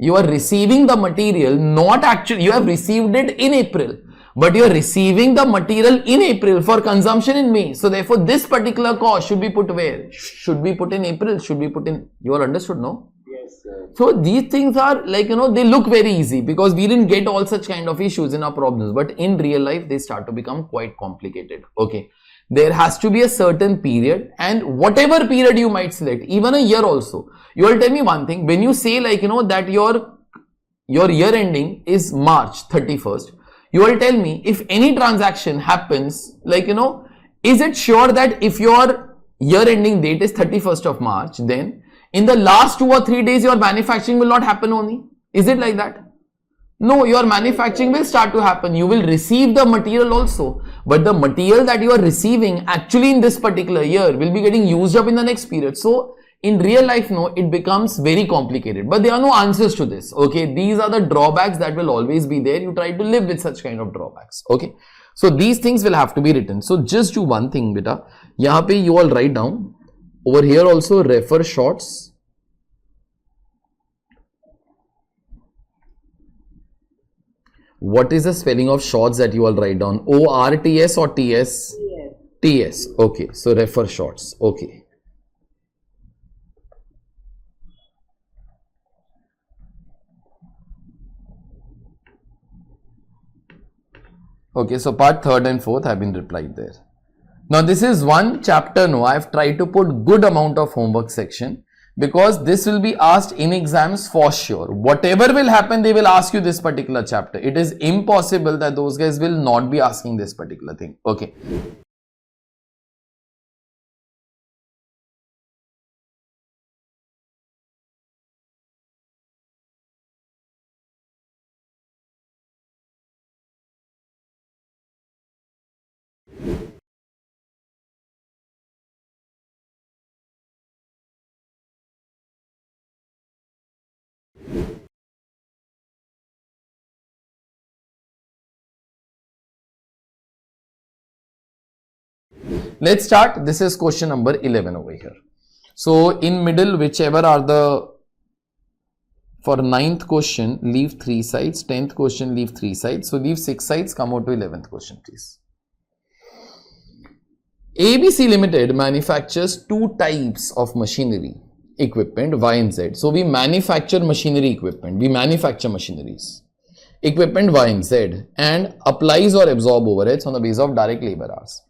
You are receiving the material, not actually, you have received it in April, but you are receiving the material in April for consumption in May. So therefore, this particular cost should be put where? Should be put in April, should be put in, you all understood, no? Yes, sir. So these things are like, you know, they look very easy because we didn't get all such kind of issues in our problems, but in real life, they start to become quite complicated. Okay. There has to be a certain period, and whatever period you might select, even a year also. You will tell me one thing, when you say, like, you know, that your year ending is March 31st, you will tell me if any transaction happens, like, you know, is it sure that if your year ending date is 31st of March, then in the last 2 or 3 days your manufacturing will not happen only? Is it like that? No, your manufacturing will start to happen. You will receive the material also. But the material that you are receiving actually in this particular year will be getting used up in the next period. So in real life, no, it becomes very complicated. But there are no answers to this. Okay, these are the drawbacks that will always be there. You try to live with such kind of drawbacks. Okay, so these things will have to be written. So just do one thing, beta. Yahan pe you all write down. Over here also refer shorts. What is the spelling of shorts that you all write down? O-R-T-S or T-S? Yes. T-S. Okay. So refer shorts. Okay. Okay. So part 3rd and 4th have been replied there. Now this is one chapter. No, I've tried to put good amount of homework section, because this will be asked in exams for sure. Whatever will happen, they will ask you this particular chapter. It is impossible that those guys will not be asking this particular thing. Okay. let's start. This is question number 11 over here. So in middle, whichever are the, for 9th question, leave 3 sides, 10th question, leave 3 sides. So leave 6 sides, come out to 11th question, please. ABC Limited manufactures 2 types of machinery equipment, Y and Z. So we manufacture machinery equipment, we manufacture machineries, equipment Y and Z, and applies or absorb overheads on the basis of direct labor hours.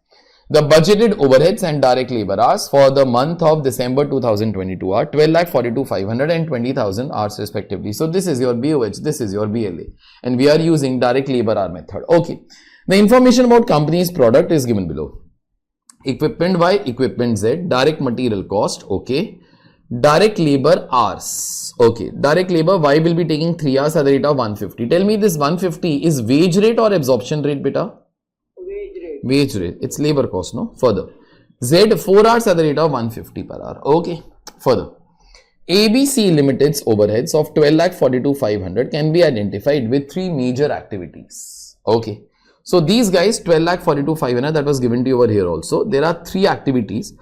The budgeted overheads and direct labor hours for the month of December 2022 are 12,42,500 and 20,000 hours respectively. So this is your BOH, this is your BLA, and we are using direct labor hour method. Okay. The information about company's product is given below. Equipment Y, equipment Z, direct material cost, okay. Direct labor hours, okay. Direct labor, Y will be taking 3 hours at the rate of 150. Tell me, this 150 is wage rate or absorption rate, beta? Wage rate. Wage rate, it's labor cost, no? Further, Z 4 hours at the rate of 150 per hour, okay. Further, ABC Limited's overheads of 12,42,500 can be identified with 3 major activities, okay. So these guys, 12,42,500, that was given to you over here also. There are 3 activities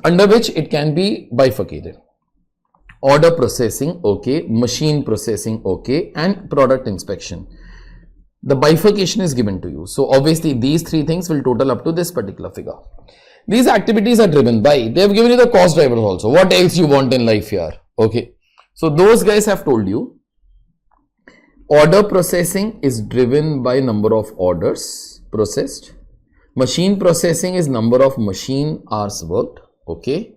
under which it can be bifurcated. Order processing, okay, machine processing, okay, and product inspection. The bifurcation is given to you. So obviously these 3 things will total up to this particular figure. These activities are driven by, they have given you the cost drivers also. What else you want in life here? Okay. So those guys have told you. Order processing is driven by number of orders processed. Machine processing is number of machine hours worked, okay.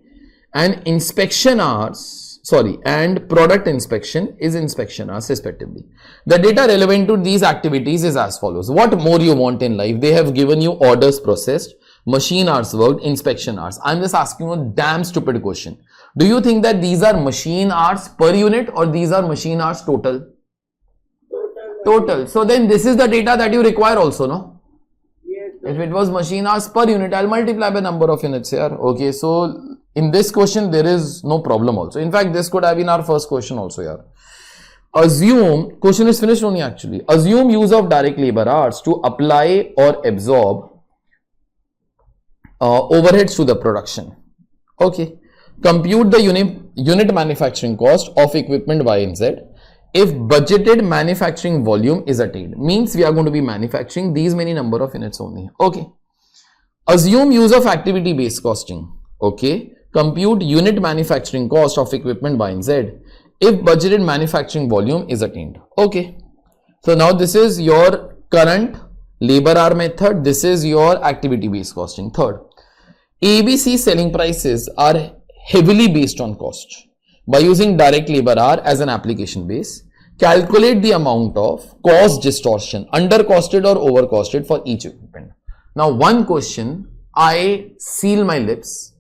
And inspection hours, and product inspection is inspection hours respectively. The data relevant to these activities is as follows. What more you want in life? They have given you orders processed, machine hours worked, inspection hours. I'm just asking you a damn stupid question. Do you think that these are machine hours per unit or these are machine hours total? Total. So then this is the data that you require also, no? Yes. If it was machine hours per unit, I'll multiply by number of units here. Okay, so in this question, there is no problem also. In fact, this could have been our first question also here. Assume, question is finished only actually. Assume use of direct labor hours to apply or absorb overheads to the production. Okay. Compute the unit manufacturing cost of equipment Y and Z if budgeted manufacturing volume is attained. Means we are going to be manufacturing these many number of units only. Okay. Assume use of activity based costing. Okay. Compute unit manufacturing cost of equipment Y and Z if budgeted manufacturing volume is attained. Okay. So now this is your current labor hour method. This is your activity based costing. Third, ABC selling prices are heavily based on cost. By using direct labor hour as an application base, calculate the amount of cost distortion, undercosted or overcosted for each equipment. Now one question, I seal my lips,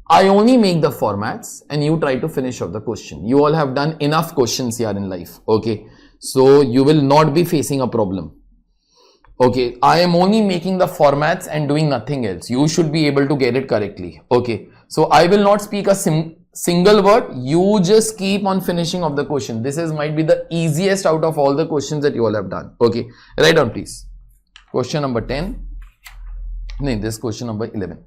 I only make the formats and you try to finish off the question. You all have done enough questions here in life, okay? So you will not be facing a problem. Okay, I am only making the formats and doing nothing else. You should be able to get it correctly. Okay, so I will not speak a single word. You just keep on finishing of the question. This is might be the easiest out of all the questions that you all have done. Okay, write down please. Question number 10. No, this question number 11.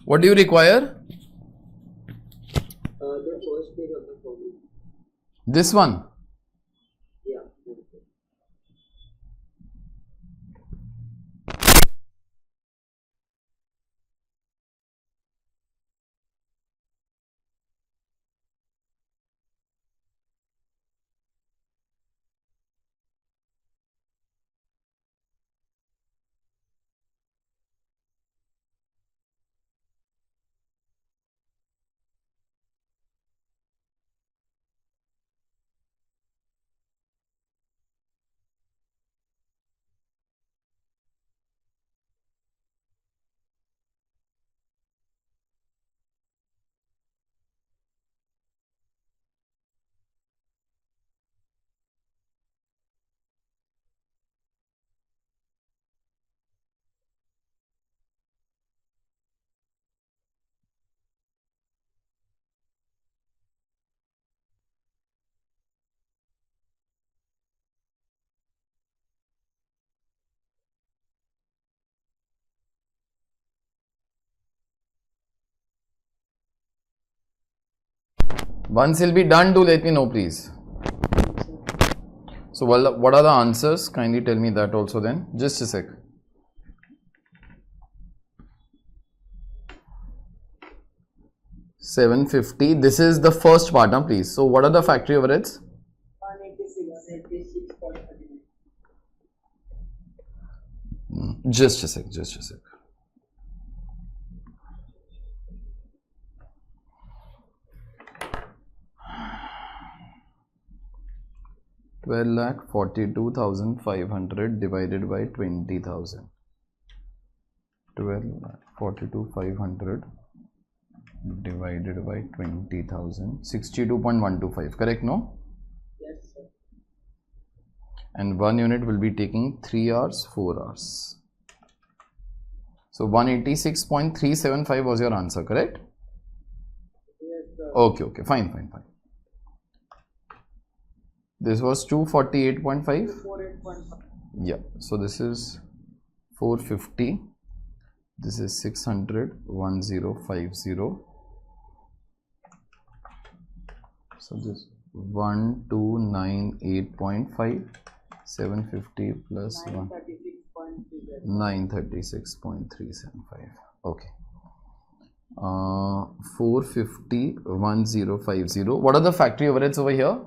What do you require? The first page of the formula. This one. Yeah. Once it'll be done, do let me know, please. So, what are the answers? Kindly tell me that also then. Just a sec. $750. This is the first part, please. So, what are the factory overheads? 186.39. Just a sec. Just a sec. $12,42,500 divided by 20,000. 12,42,500 divided by 20,000. 62.125. Correct? No? Yes, sir. And 1 unit will be taking 3 hours, 4 hours. So 186.375 was your answer, correct? Yes, sir. Okay, fine. This was 248.5. 48.5. Yeah, so this is 450. This is 600, 1050. So this 1298.5, 750 plus 1. 936.375. Okay. 450, 1050. What are the factory overheads over here?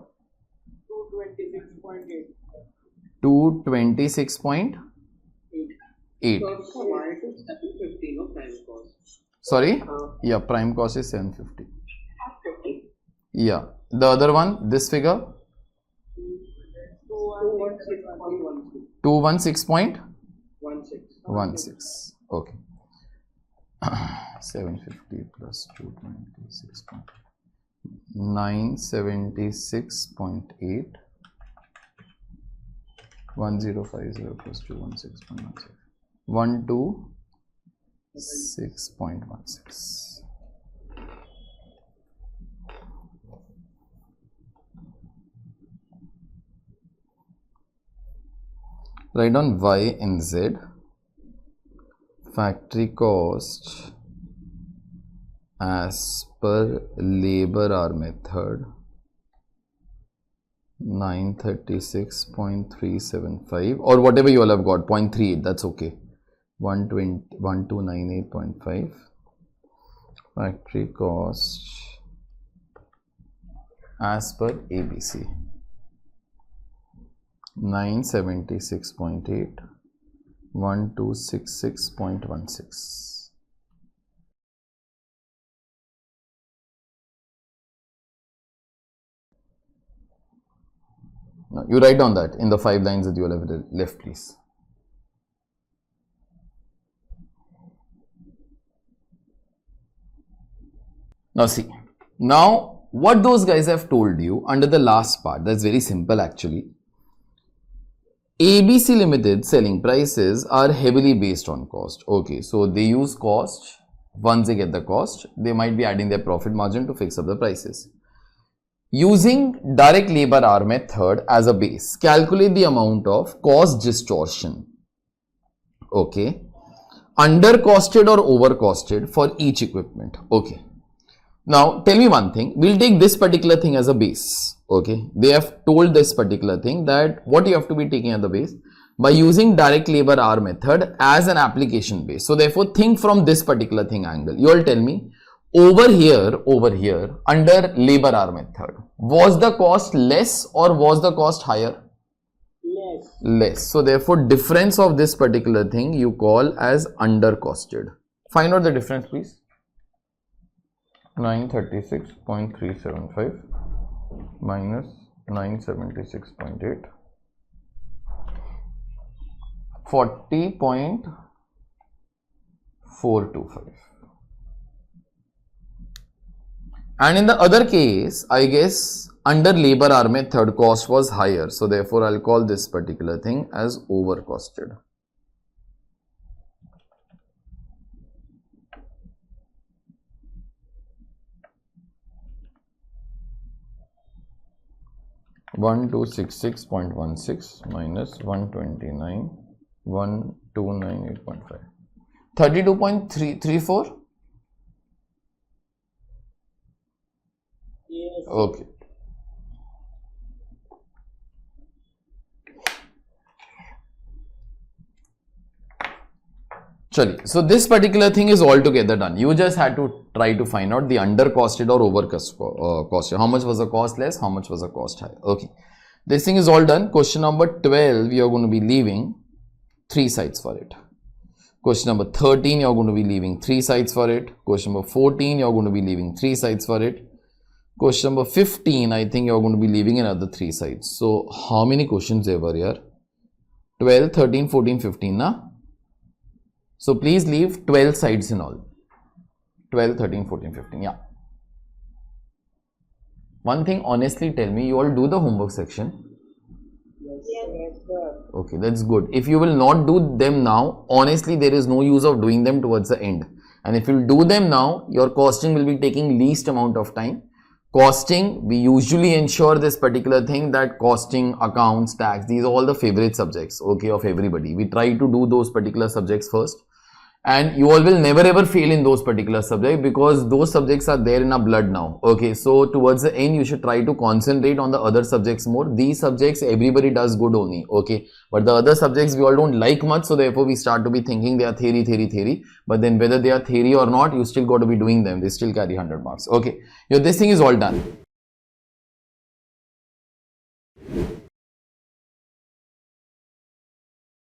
226.8. 226.8. So, why is it 750, no prime cost? Sorry? Yeah, prime cost is 750. 50. Yeah. The other one, this figure? 216.16. 216.16. Okay. 750 plus 226. 976.8. 1050 plus 216.16. 126.16. Write down Y and Z. Factory cost as per labor hour method 936.375 or whatever you all have got, 0.38, that's okay. 1298.5 factory cost as per ABC 976.8 1266.16. Now you write down that in the 5 lines that you will have left, please. Now see, now what those guys have told you under the last part, that's very simple actually. ABC Limited selling prices are heavily based on cost. Okay, so they use cost. Once they get the cost, they might be adding their profit margin to fix up the prices. Using direct labor hour method as a base, calculate the amount of cost distortion. Okay, under costed or over costed for each equipment. Okay. Now tell me one thing, we'll take this particular thing as a base. Okay, they have told this particular thing that what you have to be taking as the base by using direct labor hour method as an application base. So therefore think from this particular thing angle. You all tell me, over here under labor hour method, was the cost less or was the cost higher? Less. So therefore difference of this particular thing you call as under costed. Find out the difference please. 936.375 minus 976.8, 40.425. And in the other case, I guess under labor hour method cost was higher. So therefore I'll call this particular thing as over costed. $1266.16 minus 129,129.8.5. 32.334. Yes. Okay. Chali. So this particular thing is altogether done. You just had to try to find out the under costed or over costed. How much was the cost less? How much was the cost high? Okay. This thing is all done. Question number 12, we are going to be leaving 3 sides for it. Question number 13, you are going to be leaving 3 sides for it. Question number 14, you are going to be leaving 3 sides for it. Question number 15, I think you are going to be leaving another 3 sides. So how many questions there were here? 12, 13, 14, 15, na? So please leave 12 sides in all. 12, 13, 14, 15. Yeah. One thing, honestly tell me, you all do the homework section? Yes, sir. Okay, that's good. If you will not do them now, honestly, there is no use of doing them towards the end. And if you do them now, your costing will be taking least amount of time. Costing, we usually ensure this particular thing that costing, accounts, tax, these are all the favorite subjects, okay, of everybody. We try to do those particular subjects first. And you all will never ever fail in those particular subjects because those subjects are there in our blood now. Okay, so towards the end you should try to concentrate on the other subjects more. These subjects everybody does good only, okay, but the other subjects we all don't like much, so therefore we start to be thinking they are theory, but then whether they are theory or not, you still got to be doing them. They still carry 100 marks. Okay, this thing is all done.